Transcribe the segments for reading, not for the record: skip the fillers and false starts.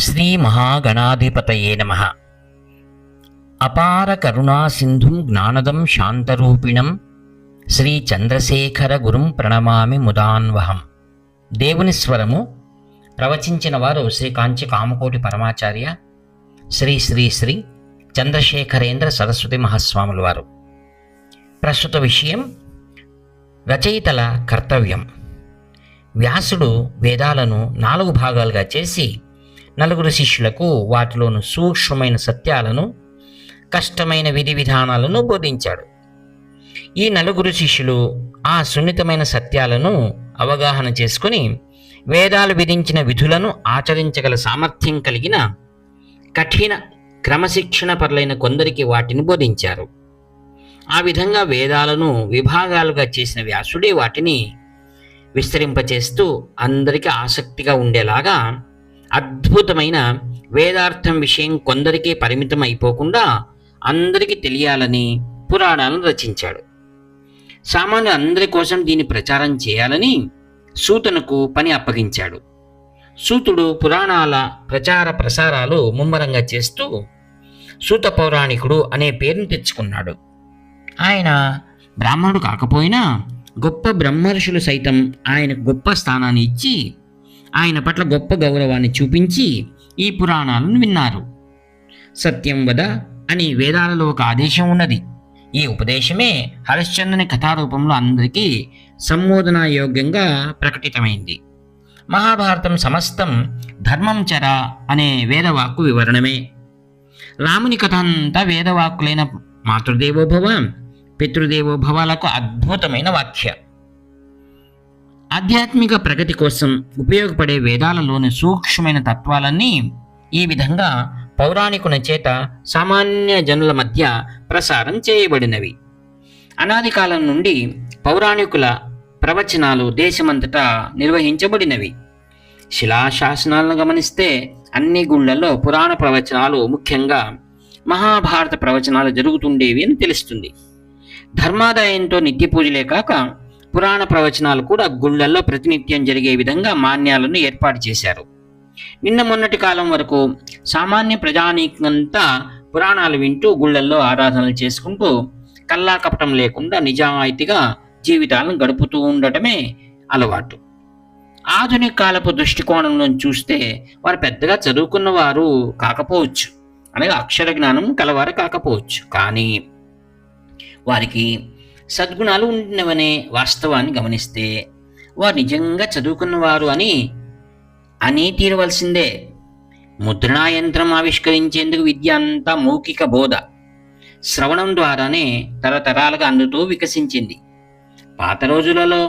శ్రీ మహాగణాధిపతయే నమః. అపార కరుణా సింధుం జ్ఞానదం శాంతరూపిణం శ్రీ చంద్రశేఖర గురుం ప్రణమామి ముదాన్వహం. దేవుని స్వరము ప్రవచించిన వారు శ్రీ కాంచి కామకోటి పరమాచార్య శ్రీ శ్రీ శ్రీ చంద్రశేఖరేంద్ర సరస్వతి మహాస్వాముల వారు. ప్రస్తుత విషయం రచయితల కర్తవ్యం. వ్యాసుడు వేదాలను 4 భాగాలుగా చేసి నలుగురు శిష్యులకు వాటిలోని సూక్ష్మమైన సత్యాలను, కష్టమైన విధి విధానాలను బోధించాడు. ఈ నలుగురు శిష్యులు ఆ సున్నితమైన సత్యాలను అవగాహన చేసుకుని వేదాలు విధించిన విధులను ఆచరించగల సామర్థ్యం కలిగిన కఠిన క్రమశిక్షణ పరులైన కొందరికి వాటిని బోధించారు. ఆ విధంగా వేదాలను విభాగాలుగా చేసిన వ్యాసుడే వాటిని విస్తరింపచేస్తూ అందరికీ ఆసక్తిగా ఉండేలాగా అద్భుతమైన వేదార్థం విషయం కొందరికే పరిమితం అయిపోకుండా అందరికీ తెలియాలని పురాణాలను రచించాడు. సామాన్య అందరి కోసం దీన్ని ప్రచారం చేయాలని సూతునకు పని అప్పగించాడు. సూతుడు పురాణాల ప్రచార ప్రసారాలు ముమ్మరంగా చేస్తూ సూత పౌరాణికుడు అనే పేరును తెచ్చుకున్నాడు. ఆయన బ్రాహ్మణుడు కాకపోయినా గొప్ప బ్రహ్మర్షులు సైతం ఆయనకు గొప్ప స్థానాన్ని ఇచ్చి ఆయన పట్ల గొప్ప గౌరవాన్ని చూపించి ఈ పురాణాలను విన్నారు. సత్యం వద అని వేదాలలో ఒక ఆదేశం ఉన్నది. ఈ ఉపదేశమే హరిశ్చంద్రుని కథారూపంలో అందరికీ సంబోధనాయోగ్యంగా ప్రకటితమైంది. మహాభారతం సమస్తం ధర్మం చర అనే వేదవాక్కు వివరణమే. రాముని కథ అంతా వేదవాక్కులైన మాతృదేవోభవ, పితృదేవోభవాలకు అద్భుతమైన వాక్య. ఆధ్యాత్మిక ప్రగతి కోసం ఉపయోగపడే వేదాలలోని సూక్ష్మమైన తత్వాలన్నీ ఈ విధంగా పౌరాణికుని చేత సామాన్య జనుల మధ్య ప్రసారం చేయబడినవి. అనాది కాలం నుండి పౌరాణికుల ప్రవచనాలు దేశమంతటా నిర్వహించబడినవి. శిలాశాసనాలను గమనిస్తే అన్ని గుళ్లలో పురాణ ప్రవచనాలు, ముఖ్యంగా మహాభారత ప్రవచనాలు జరుగుతుండేవి అని తెలుస్తుంది. ధర్మాదాయంతో నిత్య పూజలే కాక పురాణ ప్రవచనాలు కూడా గుళ్లల్లో ప్రతినిత్యం జరిగే విధంగా మాన్యాలను ఏర్పాటు చేశారు. నిన్న మొన్నటి కాలం వరకు సామాన్య ప్రజానీకంతా పురాణాలు వింటూ గుళ్లల్లో ఆరాధనలు చేసుకుంటూ కల్లా కపటం లేకుండా నిజాయితీగా జీవితాలను గడుపుతూ ఉండటమే అలవాటు. ఆధునిక కాలపు దృష్టికోణంలో చూస్తే వారు పెద్దగా చదువుకున్న వారు కాకపోవచ్చు, అనగా అక్షర జ్ఞానం కలవారు కాకపోవచ్చు, కానీ వారికి సద్గుణాలు ఉండినవనే వాస్తవాన్ని గమనిస్తే వారు నిజంగా చదువుకున్నవారు అని తీరవలసిందే. ముద్రణా యంత్రం ఆవిష్కరించేందుకు విద్య అంతా మౌఖిక బోధ, శ్రవణం ద్వారానే తరతరాలుగా అందుతూ వికసించింది. పాత రోజులలో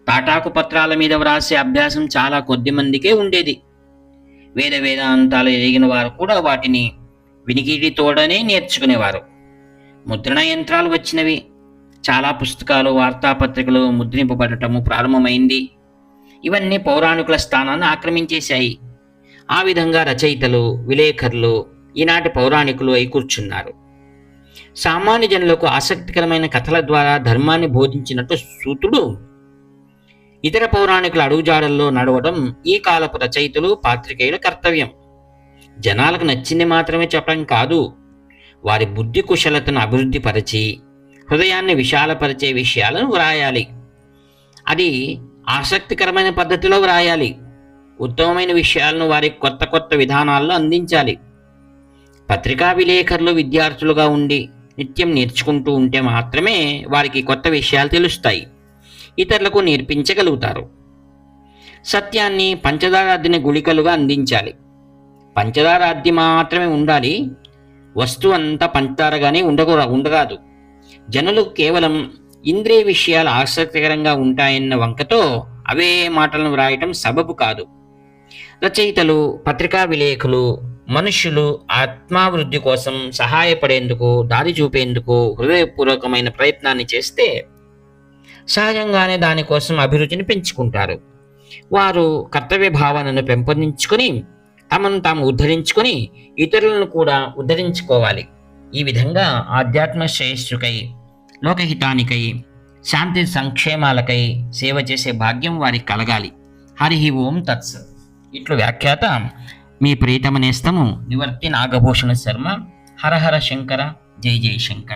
తాటాకు పత్రాల మీద వ్రాసే అభ్యాసం చాలా కొద్ది మందికే ఉండేది. వేదాంతాలు ఎరిగిన వారు కూడా వాటిని వినికిడితోడనే నేర్చుకునేవారు. ముద్రణ యంత్రాలు వచ్చినవి. చాలా పుస్తకాలు, వార్తాపత్రికలు ముద్రింపబడటము ప్రారంభమైంది. ఇవన్నీ పౌరాణికుల స్థానాన్ని ఆక్రమించేశాయి. ఆ విధంగా రచయితలు, విలేకరులు ఈనాటి పౌరాణికులు అయి కూర్చున్నారు. సామాన్య జనులకు ఆసక్తికరమైన కథల ద్వారా ధర్మాన్ని బోధించినట్టు సూతుడు ఇతర పౌరాణికుల అడుగుజాడల్లో నడవడం ఈ కాలపు రచయితలు, పాత్రికేయుల కర్తవ్యం. జనాలకు నచ్చింది మాత్రమే చెప్పడం కాదు, వారి బుద్ధి కుశలతను అభివృద్ధి పరిచి హృదయాన్ని విశాలపరిచే విషయాలను వ్రాయాలి. అది ఆసక్తికరమైన పద్ధతిలో వ్రాయాలి. ఉత్తమమైన విషయాలను వారి కొత్త కొత్త విధానాల్లో అందించాలి. పత్రికా విలేకరులు విద్యార్థులుగా ఉండి నిత్యం నేర్చుకుంటూ ఉంటే మాత్రమే వారికి కొత్త విషయాలు తెలుస్తాయి, ఇతరులకు నేర్పించగలుగుతారు. సత్యాన్ని పంచదార అద్దిన గుళికలుగా అందించాలి. పంచదార అద్ది మాత్రమే ఉండాలి, వస్తువు అంతా పంచదారగానే ఉండరాదు. జనులు కేవలం ఇంద్రియ విషయాలు ఆసక్తికరంగా ఉంటాయన్న వంకతో అవే మాటలను వ్రాయటం సబబు కాదు. రచయితలు, పత్రికా విలేకరులు మనుష్యులు ఆత్మాభివృద్ధి కోసం సహాయపడేందుకు, దారి చూపేందుకు హృదయపూర్వకమైన ప్రయత్నాన్ని చేస్తే సహజంగానే దానికోసం అభిరుచిని పెంచుకుంటారు. వారు కర్తవ్య భావనను పెంపొందించుకొని తమను తాము ఉద్ధరించుకొని ఇతరులను కూడా ఉద్ధరించుకోవాలి. ఈ విధంగా ఆధ్యాత్మ శ్రేయస్సుకై, లోకహితానికై, శాంతి సంక్షేమాలకై సేవ చేసే భాగ్యం వారికి కలగాలి. హరి ఓం తత్సత్. ఇట్లు వ్యాఖ్యాత మీ ప్రియతమ నేస్తము నివర్తి నాగభూషణ శర్మ. హర హర శంకర, జై జై శంకర.